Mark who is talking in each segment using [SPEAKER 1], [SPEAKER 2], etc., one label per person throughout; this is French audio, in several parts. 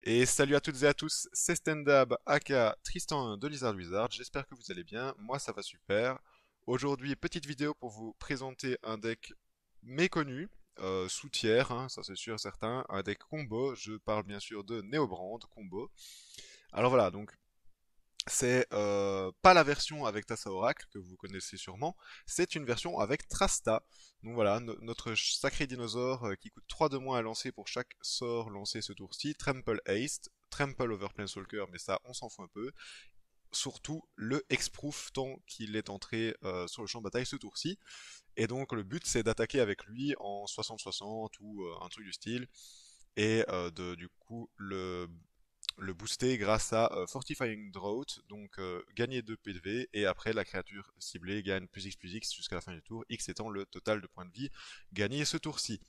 [SPEAKER 1] Et salut à toutes et à tous, c'est Stendhab aka Tristan de Lizard Wizard, j'espère que vous allez bien, moi ça va super. Aujourd'hui, petite vidéo pour vous présenter un deck méconnu, sous tiers, hein, ça c'est sûr et certain, un deck combo, je parle bien sûr de Neobrand combo. Alors voilà, donc c'est pas la version avec Tassa Oracle que vous connaissez sûrement, c'est une version avec Trasta. Donc voilà, notre sacré dinosaure qui coûte 3 de moins à lancer pour chaque sort lancé ce tour-ci. Trample Haste, Trample over Planeswalker, mais ça on s'en fout un peu. Surtout le Hexproof tant qu'il est entré sur le champ de bataille ce tour-ci. Et donc le but c'est d'attaquer avec lui en 60-60 ou un truc du style. Et de du coup le booster grâce à Fortifying Drought, donc gagner 2 PV, et après la créature ciblée gagne plus X jusqu'à la fin du tour, X étant le total de points de vie gagné ce tour-ci.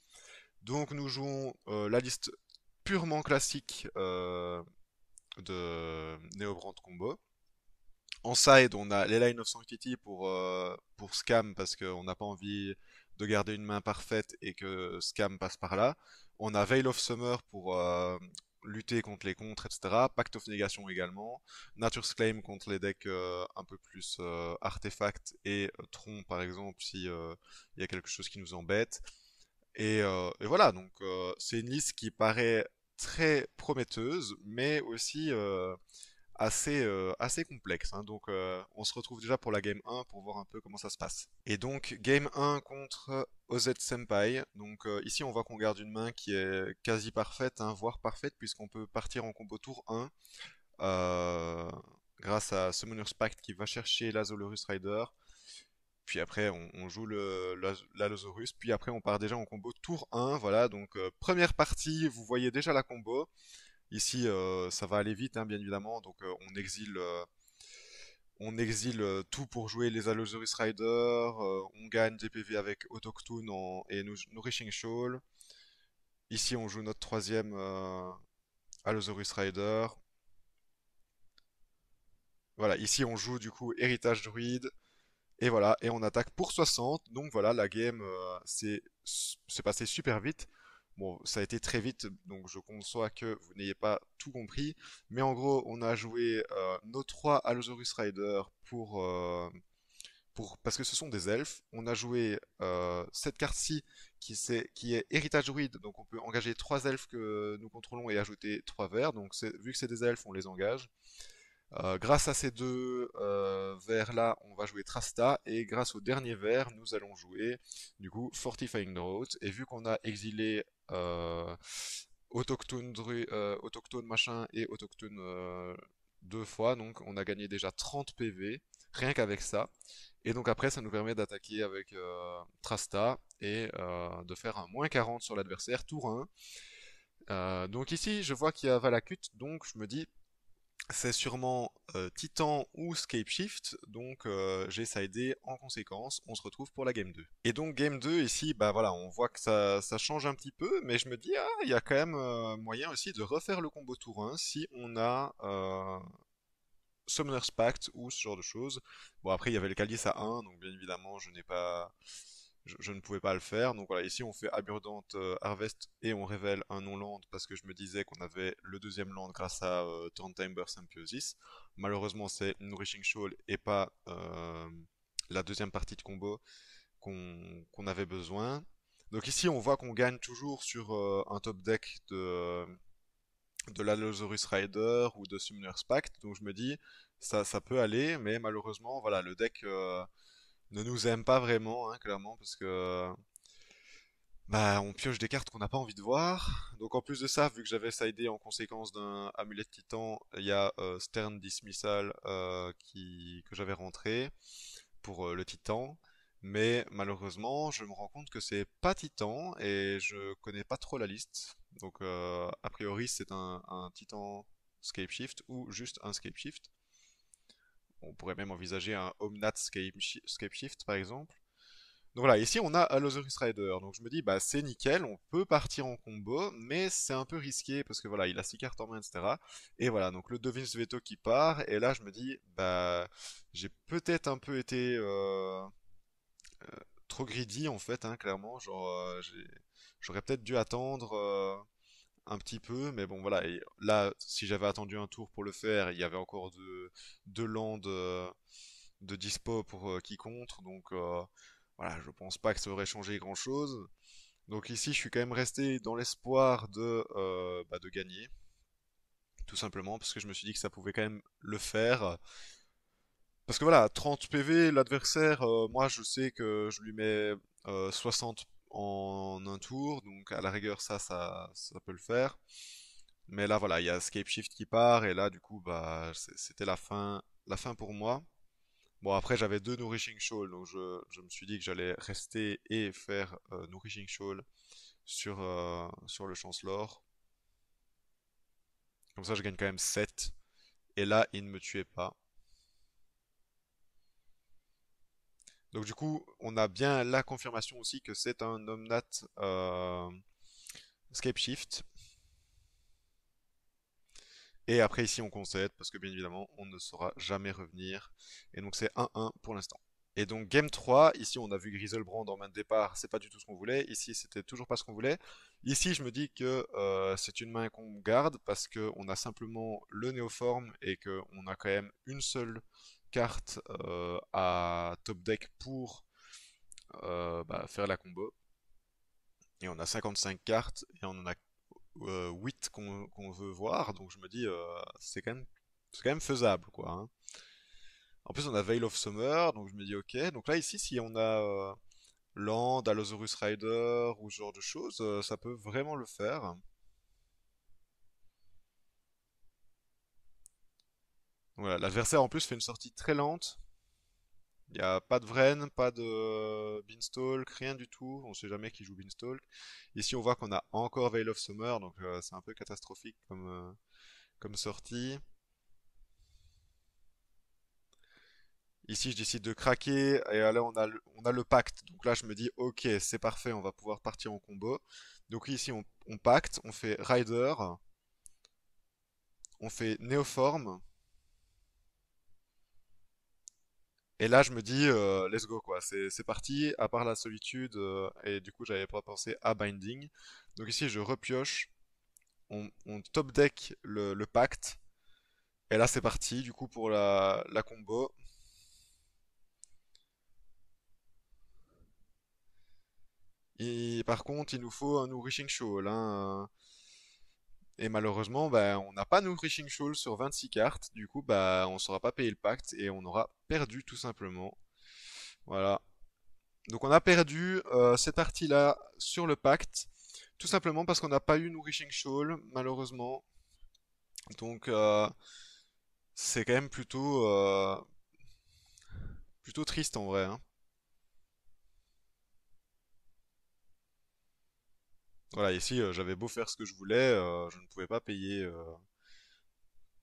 [SPEAKER 1] Donc nous jouons la liste purement classique de Neobrand Combo. En side, on a les Line of Sanctity pour scam parce qu'on n'a pas envie de garder une main parfaite et que scam passe par là. On a Veil of Summer pour lutter contre les contres, etc. Pact of Negation également. Nature's Claim contre les decks un peu plus artefacts et Tron par exemple si il y a quelque chose qui nous embête. Et voilà, donc c'est une liste qui paraît très prometteuse, mais aussi assez complexe, hein. Donc on se retrouve déjà pour la game 1 pour voir un peu comment ça se passe. Et donc game 1 contre OZ Senpai. Donc ici on voit qu'on garde une main qui est quasi parfaite, hein, voire parfaite, puisqu'on peut partir en combo tour 1 euh, grâce à Summoner's Pact qui va chercher l'Azolorus Rider. Puis après on joue l'Allosaurus, puis après on part déjà en combo tour 1. Voilà, donc première partie, vous voyez déjà la combo. Ici, ça va aller vite, hein, bien évidemment. Donc, on exile tout pour jouer les Allosaurus Rider. On gagne des PV avec Autochtone et Nourishing Shoal. Ici, on joue notre troisième Allosaurus Rider. Voilà, ici, on joue du coup Héritage Druide. Et voilà, et on attaque pour 60. Donc voilà, la game c'est passé super vite. Bon, ça a été très vite, donc je conçois que vous n'ayez pas tout compris. Mais en gros, on a joué nos trois Allosaurus Rider parce que ce sont des elfes. On a joué cette carte-ci qui est Héritage Druide, donc on peut engager trois elfes que nous contrôlons et ajouter trois verts. Donc vu que c'est des elfes, on les engage. Grâce à ces deux vers-là, on va jouer Trasta, et grâce au dernier vers, nous allons jouer du coup Fortifying Drought. Et vu qu'on a exilé Autochtone machin et Autochtone deux fois, donc on a gagné déjà 30 PV, rien qu'avec ça. Et donc après, ça nous permet d'attaquer avec Trasta et de faire un -40 sur l'adversaire, tour 1. Donc ici, je vois qu'il y a Valakut, donc je me dis c'est sûrement Titan ou Scapeshift, donc j'ai sidé en conséquence, on se retrouve pour la game 2. Et donc game 2 ici, bah voilà, on voit que ça change un petit peu, mais je me dis, ah, il y a quand même moyen aussi de refaire le combo tour 1 si on a Summoner's Pact ou ce genre de choses. Bon après il y avait le Calice à 1, donc bien évidemment je ne pouvais pas le faire. Donc voilà, ici on fait Abundant Harvest et on révèle un non-land parce que je me disais qu'on avait le deuxième land grâce à Turntimer Symbiosis. Malheureusement, c'est Nourishing Shoal et pas la deuxième partie de combo qu'on avait besoin. Donc ici, on voit qu'on gagne toujours sur un top deck de l'Allosaurus Rider ou de Summoner's Pact. Donc je me dis, ça peut aller, mais malheureusement, voilà, le deck ne nous aime pas vraiment, hein, clairement, parce que bah, on pioche des cartes qu'on n'a pas envie de voir. Donc en plus de ça, vu que j'avais sidé en conséquence d'un Amulet de Titan, il y a Stern Dismissal que j'avais rentré pour le Titan. Mais malheureusement, je me rends compte que c'est pas Titan et je connais pas trop la liste. Donc a priori, c'est un Titan Scapeshift ou juste un Scapeshift. On pourrait même envisager un Omnat Scapeshift par exemple. Donc voilà, ici on a Allosaurus Rider, donc je me dis bah c'est nickel, on peut partir en combo, mais c'est un peu risqué parce que voilà, il a 6 cartes en main, etc. Et voilà, donc le Devil's Veto qui part, et là je me dis bah j'ai peut-être un peu été trop greedy en fait, hein, clairement, genre j'aurais peut-être dû attendre un petit peu, mais bon voilà, et là, si j'avais attendu un tour pour le faire, il y avait encore deux landes de dispo pour qui contre, donc voilà, je pense pas que ça aurait changé grand-chose. Donc ici, je suis quand même resté dans l'espoir de gagner, tout simplement, parce que je me suis dit que ça pouvait quand même le faire. Parce que voilà, 30 PV, l'adversaire, moi je sais que je lui mets 60 en un tour, donc à la rigueur ça peut le faire. Mais là voilà, il y a Escape Shift qui part, et là du coup bah c'était la fin pour moi. Bon après j'avais deux Nourishing Shoal, donc je me suis dit que j'allais rester et faire Nourishing Shoal sur le Chancellor. Comme ça je gagne quand même 7. Et là il ne me tuait pas. Donc du coup, on a bien la confirmation aussi que c'est un Omnat Escape Shift. Et après ici on concède parce que bien évidemment on ne saura jamais revenir. Et donc c'est 1-1 pour l'instant. Et donc game 3, ici on a vu Griselbrand en main de départ, c'est pas du tout ce qu'on voulait. Ici c'était toujours pas ce qu'on voulait. Ici je me dis que c'est une main qu'on garde parce qu'on a simplement le néoforme et qu'on a quand même une seule carte à top deck pour faire la combo. Et on a 55 cartes et on en a 8 qu'on veut voir, donc je me dis c'est quand même faisable quoi, hein. En plus on a Veil of Summer, donc je me dis ok, donc là ici si on a Land, Allosaurus Rider ou ce genre de choses, ça peut vraiment le faire. Voilà, l'adversaire en plus fait une sortie très lente. Il n'y a pas de Vren, pas de Beanstalk, rien du tout. On sait jamais qui joue Beanstalk. Ici, on voit qu'on a encore Veil of Summer, donc c'est un peu catastrophique comme sortie. Ici, je décide de craquer, et là, on a le pacte. Donc là, je me dis, ok, c'est parfait, on va pouvoir partir en combo. Donc ici, on pacte, on fait Rider, on fait Néoforme, et là, je me dis, let's go, quoi. C'est parti, à part la solitude, et du coup, j'avais pas pensé à Binding. Donc ici, je repioche, on top deck le pacte, et là, c'est parti, du coup, pour la combo. Et par contre, il nous faut un Nourishing Shoal, hein. Et malheureusement, bah, on n'a pas Nourishing Shoal sur 26 cartes. Du coup, bah, on ne saura pas payer le pacte et on aura perdu tout simplement. Voilà. Donc on a perdu cette partie-là sur le pacte. Tout simplement parce qu'on n'a pas eu Nourishing Shoal, malheureusement. Donc c'est quand même plutôt triste en vrai, hein. Voilà, ici j'avais beau faire ce que je voulais, je ne pouvais pas payer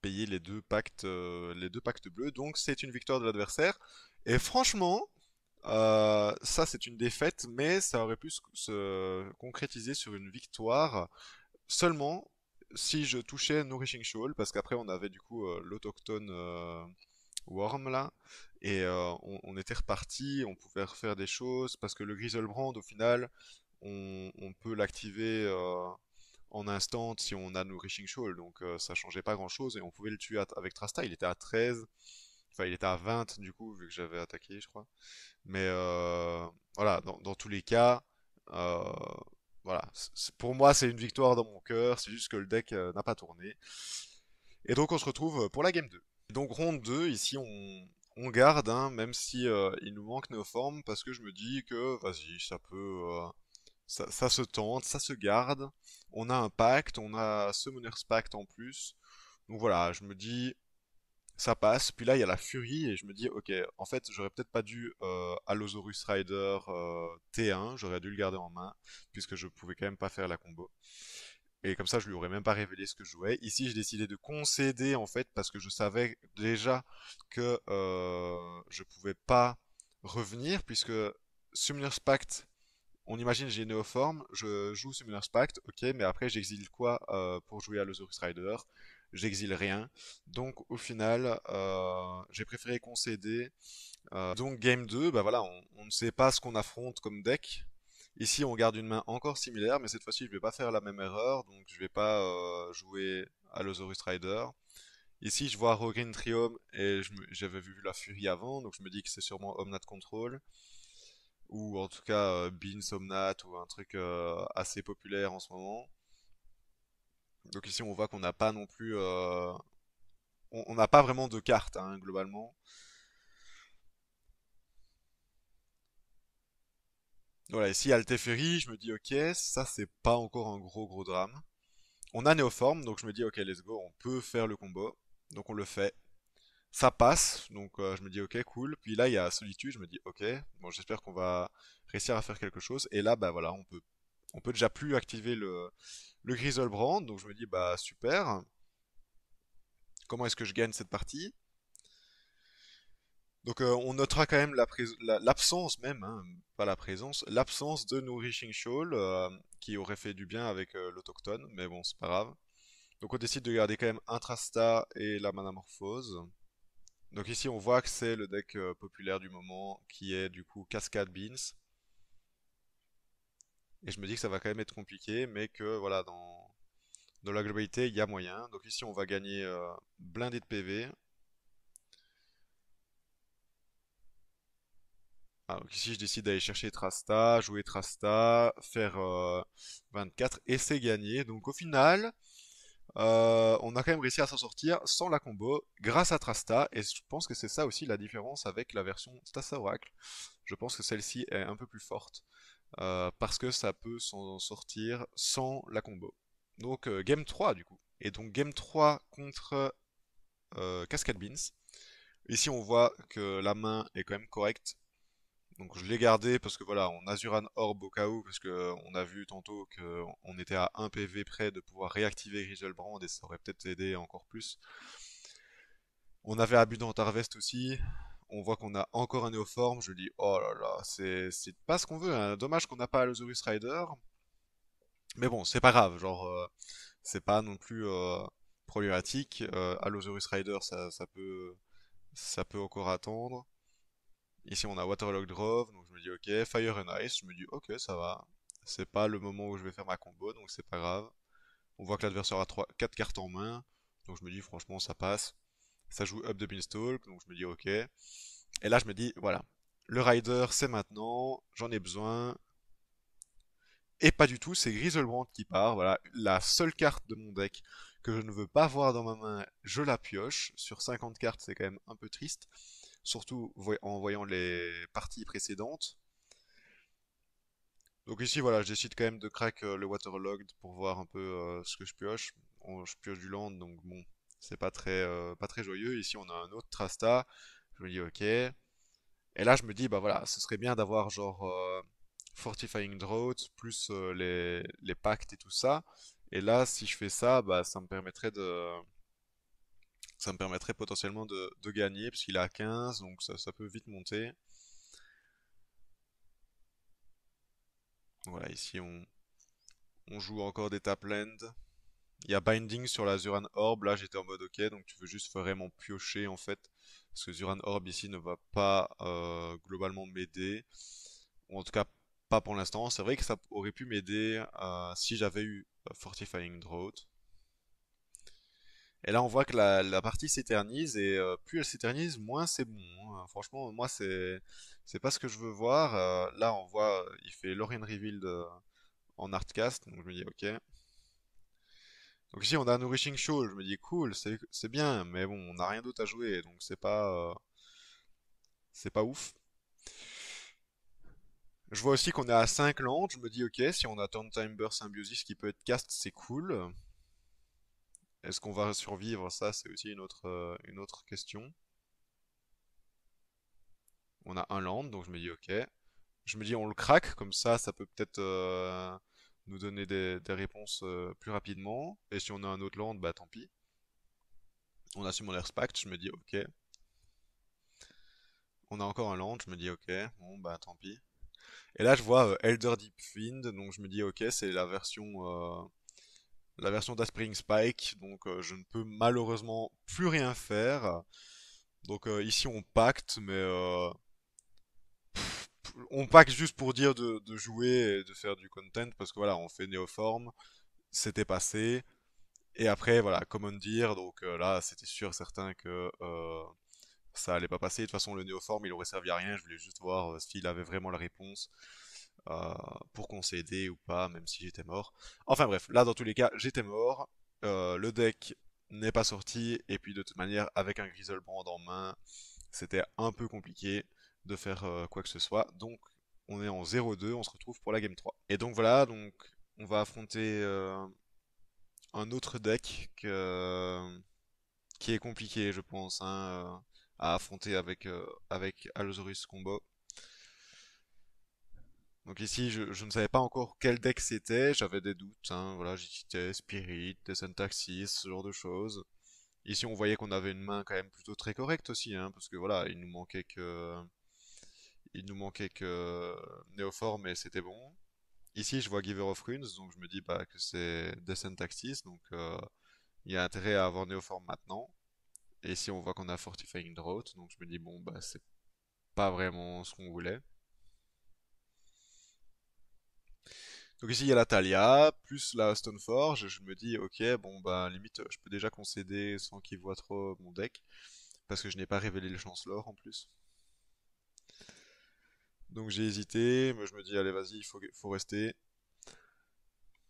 [SPEAKER 1] les deux pactes bleus. Donc c'est une victoire de l'adversaire. Et franchement, ça c'est une défaite, mais ça aurait pu se concrétiser sur une victoire seulement si je touchais Nourishing Shoal, parce qu'après on avait du coup l'autochtone Worm là, et on était reparti, on pouvait refaire des choses, parce que le Griselbrand au final, on peut l'activer en instant si on a Nourishing Shoal, donc ça changeait pas grand chose, et on pouvait le tuer avec Trasta, il était à 13, enfin il était à 20 du coup, vu que j'avais attaqué je crois. Mais voilà, dans tous les cas, euh, voilà, pour moi c'est une victoire dans mon cœur, c'est juste que le deck n'a pas tourné. Et donc on se retrouve pour la game 2. Donc ronde 2, ici on garde, hein, même si il nous manque Néoforme, parce que je me dis que vas-y, ça se tente, ça se garde. On a un pacte, on a Summoner's Pact en plus. Donc voilà, je me dis, ça passe. Puis là, il y a la furie et je me dis, ok, en fait, j'aurais peut-être pas dû Allosaurus Rider T1, j'aurais dû le garder en main, puisque je pouvais quand même pas faire la combo. Et comme ça, je lui aurais même pas révélé ce que je jouais. Ici, j'ai décidé de concéder, en fait, parce que je savais déjà que je pouvais pas revenir, puisque Summoner's Pact, on imagine j'ai Néoforme, je joue Summoner's Pact, ok, mais après j'exile quoi pour jouer à Allosaurus Rider? J'exile rien. Donc au final, j'ai préféré concéder. Donc game 2, bah voilà, on ne sait pas ce qu'on affronte comme deck. Ici, on garde une main encore similaire, mais cette fois-ci, je vais pas faire la même erreur, donc je vais pas jouer Allosaurus Rider. Ici, je vois Rogrin Triome et j'avais vu la Furie avant, donc je me dis que c'est sûrement Omnat Control, ou en tout cas Beans Omnat, ou un truc assez populaire en ce moment. Donc ici, on voit qu'on n'a pas non plus, on n'a pas vraiment de carte, hein, globalement. Voilà, ici, Alteferi, je me dis ok, ça c'est pas encore un gros drame. On a Néoforme, donc je me dis ok, let's go, on peut faire le combo. Donc on le fait. Ça passe, donc je me dis ok, cool. Puis là, il y a Solitude, je me dis ok, bon, j'espère qu'on va réussir à faire quelque chose. Et là, bah voilà, on peut déjà plus activer le Griselbrand, donc je me dis bah super. Comment est-ce que je gagne cette partie? Donc on notera quand même l'absence même, hein, pas la présence, l'absence de Nourishing Shoal, qui aurait fait du bien avec l'Autochtone, mais bon, c'est pas grave. Donc on décide de garder quand même un Trasta et la Manamorphose. Donc ici on voit que c'est le deck populaire du moment qui est du coup Cascade Beans. Et je me dis que ça va quand même être compliqué, mais que voilà, dans la globalité il y a moyen. Donc ici on va gagner blindé de PV. Ah, donc ici je décide d'aller chercher Trasta, jouer Trasta, faire 24 et c'est gagné. Donc au final, on a quand même réussi à s'en sortir sans la combo grâce à Trasta. Et je pense que c'est ça aussi la différence avec la version Stassa Oracle. Je pense que celle-ci est un peu plus forte. Parce que ça peut s'en sortir sans la combo. Donc game 3 du coup. Et donc game 3 contre Cascade Beans. Ici on voit que la main est quand même correcte. Donc je l'ai gardé parce que voilà, on a Zuran Orb au cas où, parce que on a vu tantôt qu'on était à 1 PV près de pouvoir réactiver Griselbrand et ça aurait peut-être aidé encore plus. On avait Abundant Harvest aussi. On voit qu'on a encore un Néoforme. Je dis, oh là là, c'est pas ce qu'on veut, hein. Dommage qu'on n'a pas Allosaurus Rider. Mais bon, c'est pas grave, genre, c'est pas non plus problématique. Allosaurus Rider, ça peut encore attendre. Ici, on a Waterlogged Grove, donc je me dis ok. Fire and Ice, je me dis ok, ça va. C'est pas le moment où je vais faire ma combo, donc c'est pas grave. On voit que l'adversaire a 4 cartes en main, donc je me dis franchement, ça passe. Ça joue Up the Beanstalk, donc je me dis ok. Et là, je me dis voilà, le Rider, c'est maintenant, j'en ai besoin. Et pas du tout, c'est Griselbrand qui part. Voilà, la seule carte de mon deck que je ne veux pas voir dans ma main, je la pioche. Sur 50 cartes, c'est quand même un peu triste. Surtout en voyant les parties précédentes. Donc ici, voilà, je décide quand même de crack le Waterlogged pour voir un peu ce que je pioche. Je pioche du land, donc bon, c'est pas très joyeux. Ici, on a un autre Trasta. Je me dis ok. Et là, je me dis, bah voilà, ce serait bien d'avoir genre Fortifying Drought, plus les pactes et tout ça. Et là, si je fais ça, bah, ça me permettrait potentiellement de gagner, puisqu'il est à 15, donc ça peut vite monter. Voilà, ici on joue encore des Tapland. Il y a Binding sur la Zuran Orb, là j'étais en mode ok, donc tu veux juste vraiment piocher en fait, parce que Zuran Orb ici ne va pas globalement m'aider, ou en tout cas pas pour l'instant. C'est vrai que ça aurait pu m'aider si j'avais eu Fortifying Drought. Et là on voit que la partie s'éternise, et plus elle s'éternise, moins c'est bon, hein. Franchement, moi c'est pas ce que je veux voir. Là on voit, il fait Lorien Revealed en Artcast, donc je me dis ok. Donc ici on a un Nourishing Shoal, je me dis cool, c'est bien, mais bon, on n'a rien d'autre à jouer, donc c'est pas ouf. Je vois aussi qu'on est à 5 landes, je me dis ok, si on a Timber Symbiosis qui peut être cast, c'est cool. Est-ce qu'on va survivre? Ça, c'est aussi une autre question. On a un land, donc je me dis ok. Je me dis on le craque, comme ça peut peut-être nous donner des réponses plus rapidement. Et si on a un autre land, bah tant pis. On a Summoner's Pact, je me dis ok. On a encore un land, je me dis ok. Bon bah tant pis. Et là je vois Elder Deep Fiend, donc je me dis ok, c'est la version d'Aspring Spike, donc je ne peux malheureusement plus rien faire. Donc ici on pacte, mais on pack juste pour dire de jouer et de faire du content, parce que voilà, on fait Néoforme, c'était passé, et après, voilà, comment dire, donc là, c'était sûr, certain que ça allait pas passer. De toute façon, le Néoforme, il aurait servi à rien, je voulais juste voir s'il avait vraiment la réponse euh, pour concéder ou pas, même si j'étais mort. Enfin bref, là, dans tous les cas, j'étais mort, le deck n'est pas sorti, et puis de toute manière, avec un Griselbrand en main, c'était un peu compliqué de faire quoi que ce soit. Donc on est en 0-2, on se retrouve pour la game 3. Et donc voilà, donc on va affronter un autre deck qui est compliqué, je pense, hein, à affronter avec Allosaurus Combo. Donc ici, je ne savais pas encore quel deck c'était, j'avais des doutes, hein, voilà, j'hésitais, Spirit, Descentaxis, ce genre de choses. Ici, on voyait qu'on avait une main quand même plutôt très correcte aussi, hein, parce que voilà, il nous manquait que Néoform et c'était bon. Ici, je vois Giver of Runes, donc je me dis bah, que c'est Descent Axis, donc il y a intérêt à avoir Néoform maintenant. Et ici, on voit qu'on a Fortifying Drought, donc je me dis bon, bah, c'est pas vraiment ce qu'on voulait. Donc ici, il y a la Talia, plus la Stoneforge, et je me dis ok, bon, bah, limite, je peux déjà concéder sans qu'il voit trop mon deck, parce que je n'ai pas révélé le Chancellor en plus. Donc j'ai hésité, mais je me dis allez, vas-y, il faut rester.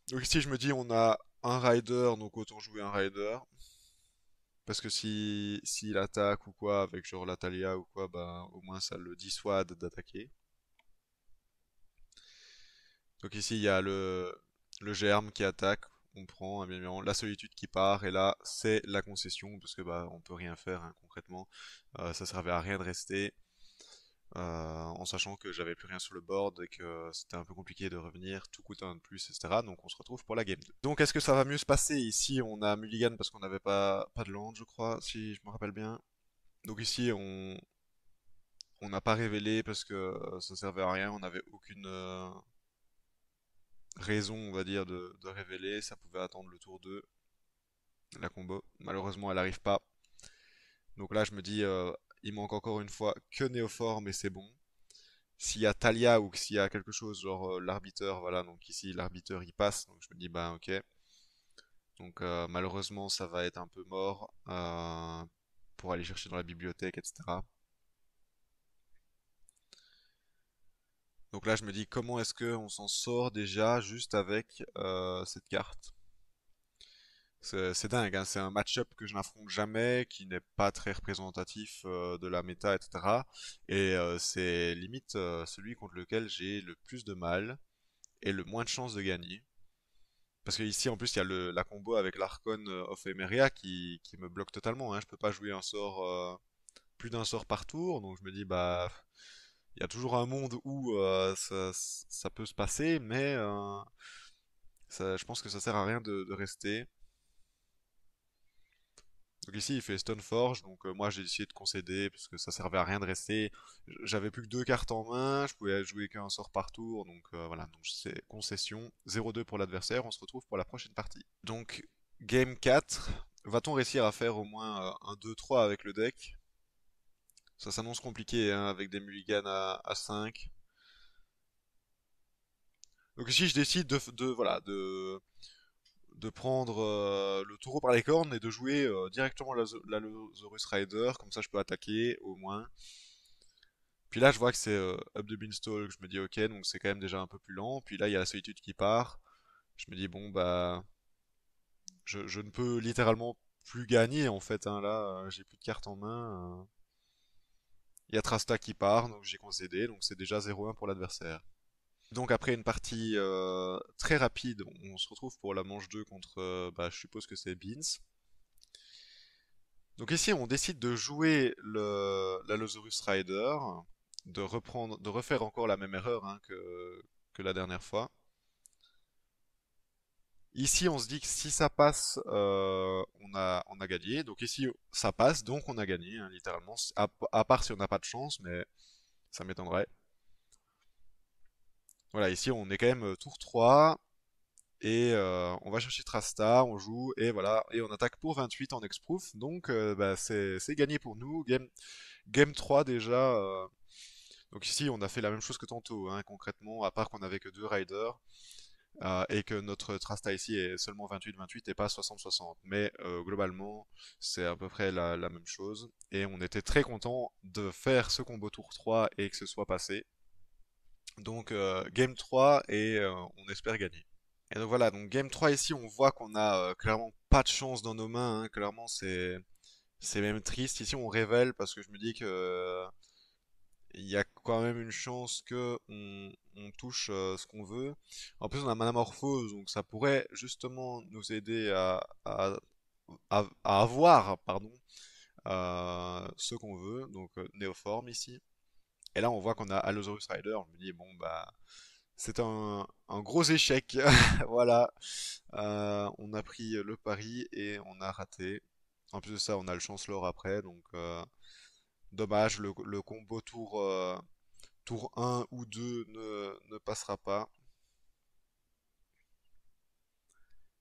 [SPEAKER 1] Donc ici, je me dis, on a un rider, donc autant jouer un rider. Parce que si s'il attaque ou quoi, avec genre la Talia ou quoi, bah au moins ça le dissuade d'attaquer. Donc ici, il y a le germe qui attaque, on prend, hein, bien évidemment, la solitude qui part, et là, c'est la concession, parce que bah on peut rien faire, hein, concrètement. Ça servait à rien de rester. En sachant que j'avais plus rien sur le board et que c'était un peu compliqué de revenir, tout coûte un de plus, etc. Donc on se retrouve pour la game 2. Donc est-ce que ça va mieux se passer? Ici on a mulligan parce qu'on n'avait pas de land, je crois, si je me rappelle bien. Donc ici on n'a pas révélé parce que ça servait à rien, on n'avait aucune raison, on va dire, de révéler. Ça pouvait attendre le tour 2, la combo. Malheureusement elle arrive pas. Donc là je me dis, il manque encore une fois que Néoforme et c'est bon. S'il y a Talia ou s'il y a quelque chose, genre l'arbiteur, voilà, donc ici l'arbiteur il passe, donc je me dis bah ok. Donc malheureusement ça va être un peu mort pour aller chercher dans la bibliothèque, etc. Donc là je me dis comment est-ce qu'on s'en sort déjà juste avec cette carte. C'est dingue, hein, c'est un match-up que je n'affronte jamais, qui n'est pas très représentatif de la méta, etc. Et c'est limite celui contre lequel j'ai le plus de mal et le moins de chances de gagner. Parce que ici, en plus, il y a la combo avec l'Archon of Emeria qui me bloque totalement, hein. Je peux pas jouer un sort, plus d'un sort par tour, donc je me dis, bah, il y a toujours un monde où ça peut se passer, mais je pense que ça sert à rien de rester. Donc ici, il fait Stoneforge, donc moi j'ai décidé de concéder parce que ça servait à rien de rester. J'avais plus que deux cartes en main, je pouvais jouer qu'un sort par tour, donc voilà, donc c'est concession. 0-2 pour l'adversaire, on se retrouve pour la prochaine partie. Donc, Game 4, va-t-on réussir à faire au moins un 2-3 avec le deck? Ça s'annonce compliqué, hein, avec des mulligans à 5. Donc ici, je décide voilà, de prendre le taureau par les cornes et de jouer directement la Lazarus Rider, comme ça je peux attaquer au moins. Puis là je vois que c'est Up the Beanstalk, je me dis ok, donc c'est quand même déjà un peu plus lent. Puis là il y a la solitude qui part, je me dis bon bah je ne peux littéralement plus gagner en fait, hein, là j'ai plus de cartes en main. Il y a Trasta qui part, donc j'ai concédé, donc c'est déjà 0-1 pour l'adversaire. Donc après une partie très rapide, on se retrouve pour la manche 2 contre, bah, je suppose que c'est Beans. Donc ici, on décide de jouer l'Allosaurus Rider, de refaire encore la même erreur, hein, que la dernière fois. Ici, on se dit que si ça passe, on a gagné. Donc ici, ça passe, donc on a gagné, hein, littéralement. À part si on n'a pas de chance, mais ça m'étonnerait. Voilà, ici, on est quand même tour 3. Et on va chercher Trasta, on joue, et voilà, et on attaque pour 28 en exproof, donc bah, c'est gagné pour nous. Game 3 déjà, Donc ici, on a fait la même chose que tantôt, hein, concrètement, à part qu'on avait que deux riders, et que notre Trasta ici est seulement 28-28 et pas 60-60. Mais globalement, c'est à peu près la même chose. Et on était très content de faire ce combo tour 3 et que ce soit passé. Donc game 3 et on espère gagner. Et donc voilà, donc game 3 ici, on voit qu'on a clairement pas de chance dans nos mains, hein. Clairement, c'est même triste. Ici, on révèle parce que je me dis que il y a quand même une chance que on touche ce qu'on veut. En plus, on a Manamorphose, donc ça pourrait justement nous aider à avoir, pardon, ce qu'on veut. Donc Néoforme ici. Et là, on voit qu'on a Allosaurus Rider. Je me dis, bon, bah, c'est un gros échec. Voilà. On a pris le pari et on a raté. En plus de ça, on a le Chancellor après, donc dommage, le combo tour 1 ou 2 ne passera pas.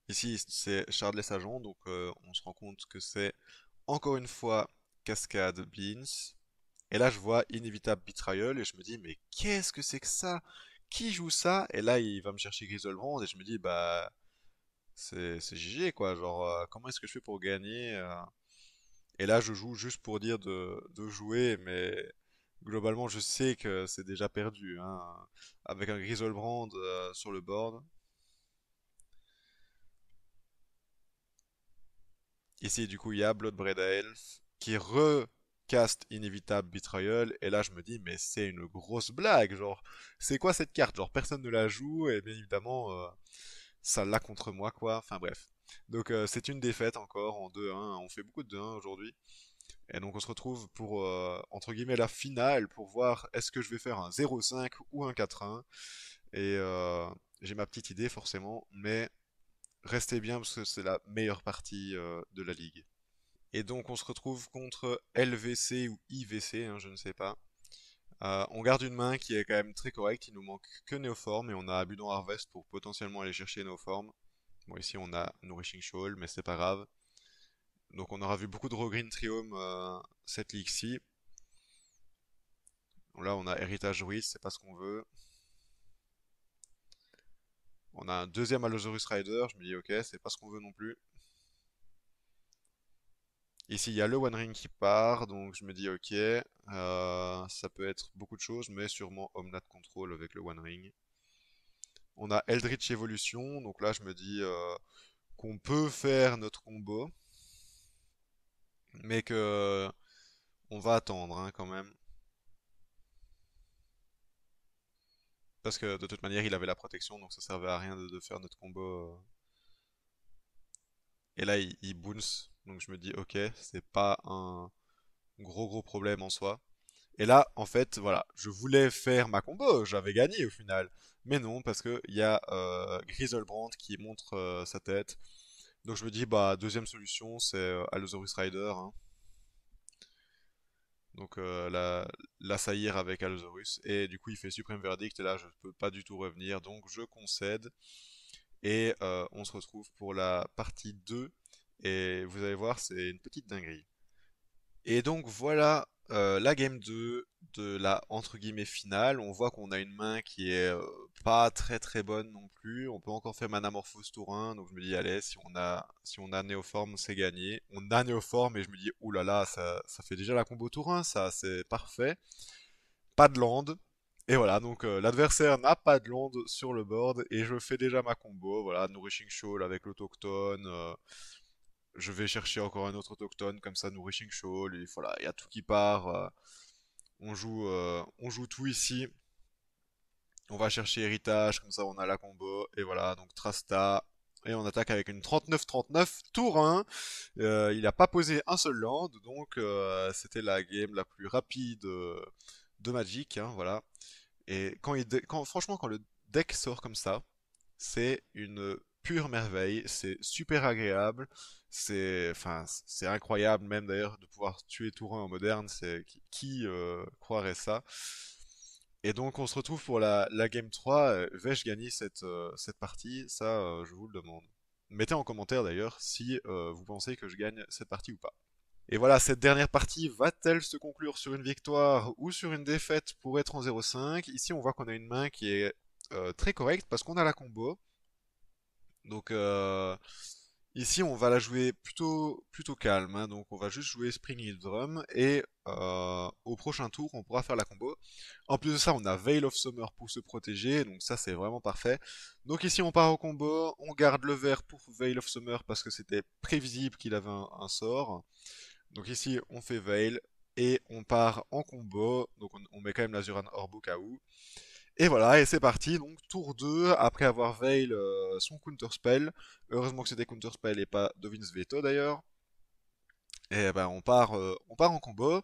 [SPEAKER 1] Ici, c'est Shardless Agent, donc on se rend compte que c'est encore une fois Cascade Beans. Et là, je vois Inévitable Betrayal et je me dis, mais qu'est-ce que c'est que ça? Qui joue ça? Et là, il va me chercher Griselbrand et je me dis, bah, c'est GG quoi. Genre, comment est-ce que je fais pour gagner? Et là, je joue juste pour dire de jouer, mais globalement, je sais que c'est déjà perdu, hein. Avec un Griselbrand sur le board. Ici, du coup, il y a Bloodbraid Elf qui recast Inévitable Betrayal. Et là, je me dis, mais c'est une grosse blague. Genre, c'est quoi cette carte? Genre, personne ne la joue. Et bien évidemment, ça l'a contre moi, quoi. Enfin, bref. Donc, c'est une défaite encore en 2-1. On fait beaucoup de 2-1 aujourd'hui. Et donc, on se retrouve pour, entre guillemets, la finale pour voir est-ce que je vais faire un 0-5 ou un 4-1. Et j'ai ma petite idée, forcément. Mais restez bien parce que c'est la meilleure partie de la ligue. Et donc on se retrouve contre LVC ou IVC, hein, je ne sais pas. On garde une main qui est quand même très correcte, il nous manque que Neoform et on a Abundant Harvest pour potentiellement aller chercher Neoform. Bon ici on a Nourishing Shoal mais c'est pas grave. Donc on aura vu beaucoup de Rogreen Triome cette ligue-ci. Là on a Héritage Druid, c'est pas ce qu'on veut. On a un deuxième Allosaurus Rider, je me dis ok, c'est pas ce qu'on veut non plus. Ici, il y a le One Ring qui part, donc je me dis ok, ça peut être beaucoup de choses, mais sûrement Omnat Control avec le One Ring. On a Eldritch Evolution, donc là je me dis qu'on peut faire notre combo, mais que on va attendre hein, quand même. Parce que de toute manière il avait la protection, donc ça servait à rien de faire notre combo. Et là il bounce, donc je me dis ok, c'est pas un gros problème en soi. Et là, en fait, voilà, je voulais faire ma combo, j'avais gagné au final. Mais non, parce que il y a Griselbrand qui montre sa tête. Donc je me dis, bah, deuxième solution, c'est Allosaurus Rider, hein. Donc l'assaillir avec Allosaurus. Et du coup, il fait Supreme Verdict, et là, je peux pas du tout revenir. Donc je concède. Et on se retrouve pour la partie 2. Et vous allez voir, c'est une petite dinguerie. Et donc voilà la game 2 de la entre guillemets finale. On voit qu'on a une main qui est pas très bonne non plus. On peut encore faire Manamorphose tour 1. Donc je me dis allez, si on a Néoforme, c'est gagné. On a Néoforme et je me dis oulala, ça fait déjà la combo tour 1, ça c'est parfait. Pas de land. Et voilà, donc l'adversaire n'a pas de land sur le board et je fais déjà ma combo. Voilà, Nourishing Shoal avec l'autochtone. Je vais chercher encore un autre autochtone, comme ça, Nourishing Shoal, et voilà, il y a tout qui part. On joue tout ici. On va chercher Héritage, comme ça on a la combo. Et voilà, donc Trasta. Et on attaque avec une 39-39, tour 1. Il n'a pas posé un seul land, donc c'était la game la plus rapide de Magic, hein, voilà. Et franchement, quand le deck sort comme ça, c'est une pure merveille, c'est super agréable, enfin, c'est incroyable même d'ailleurs de pouvoir tuer Tourin en moderne, qui croirait ça? Et donc on se retrouve pour la game 3. Vais-je gagner cette partie? Ça, je vous le demande. Mettez en commentaire d'ailleurs si vous pensez que je gagne cette partie ou pas. Et voilà, cette dernière partie va-t-elle se conclure sur une victoire ou sur une défaite pour être en 0,5? Ici, on voit qu'on a une main qui est très correcte parce qu'on a la combo. Donc ici, on va la jouer plutôt calme, hein. Donc on va juste jouer Spring Hill Drum et au prochain tour, on pourra faire la combo. En plus de ça, on a Veil of Summer pour se protéger, donc ça c'est vraiment parfait. Donc ici, on part au combo, on garde le vert pour Veil of Summer parce que c'était prévisible qu'il avait un sort. Donc ici, on fait Veil et on part en combo. Donc on met quand même l'Azuran Orb au cas où. Et voilà, et c'est parti, donc tour 2 après avoir Veil son counterspell. Heureusement que c'était counterspell et pas Dovin's Veto d'ailleurs. Et ben on part en combo.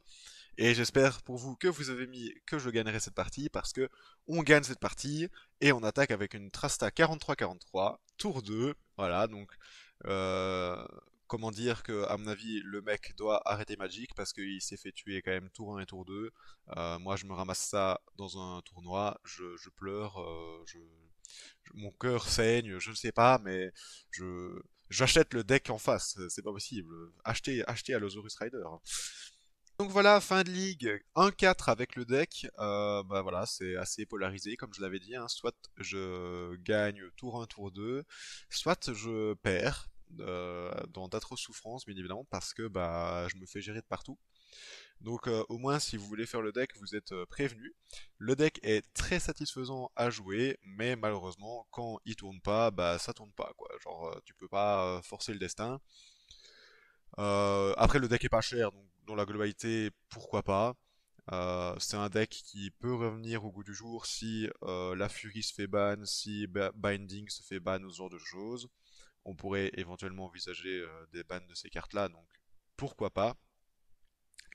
[SPEAKER 1] Et j'espère pour vous que vous avez mis que je gagnerai cette partie parce que on gagne cette partie et on attaque avec une Trasta 43-43, tour 2. Voilà, donc euh, comment dire que à mon avis le mec doit arrêter Magic parce qu'il s'est fait tuer quand même tour 1 et tour 2. Moi je me ramasse ça dans un tournoi, je pleure, mon cœur saigne, je ne sais pas, mais je j'achète le deck en face, c'est pas possible. Achetez à l'Osaurus Rider. Donc voilà, fin de ligue, 1-4 avec le deck. Bah voilà, c'est assez polarisé, comme je l'avais dit, hein. Soit je gagne tour 1, tour 2, soit je perds dans d'atroces souffrances, bien évidemment, parce que bah je me fais gérer de partout. Donc au moins, si vous voulez faire le deck, vous êtes prévenu. Le deck est très satisfaisant à jouer, mais malheureusement, quand il tourne pas, bah ça tourne pas, quoi. Genre, tu peux pas forcer le destin. Après, le deck est pas cher, donc dans la globalité, pourquoi pas. C'est un deck qui peut revenir au goût du jour si la Fury se fait ban, si Binding se fait ban ou ce genre de choses. On pourrait éventuellement envisager des bans de ces cartes-là, donc pourquoi pas.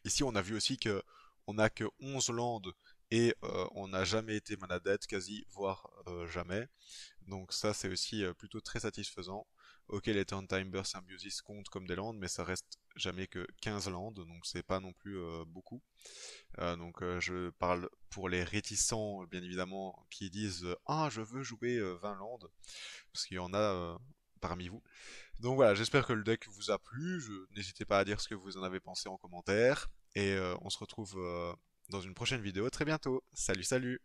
[SPEAKER 1] Ici, on a vu aussi que on n'a que 11 landes et on n'a jamais été mana dead, quasi, voire jamais. Donc ça, c'est aussi plutôt très satisfaisant. Ok, les Turntimer Symbiosis comptent comme des landes, mais ça reste jamais que 15 landes, donc c'est pas non plus beaucoup. Donc je parle pour les réticents, bien évidemment, qui disent ah, je veux jouer 20 landes, parce qu'il y en a parmi vous. Donc voilà, j'espère que le deck vous a plu. N'hésitez pas à dire ce que vous en avez pensé en commentaire. Et on se retrouve dans une prochaine vidéo très bientôt. Salut, salut!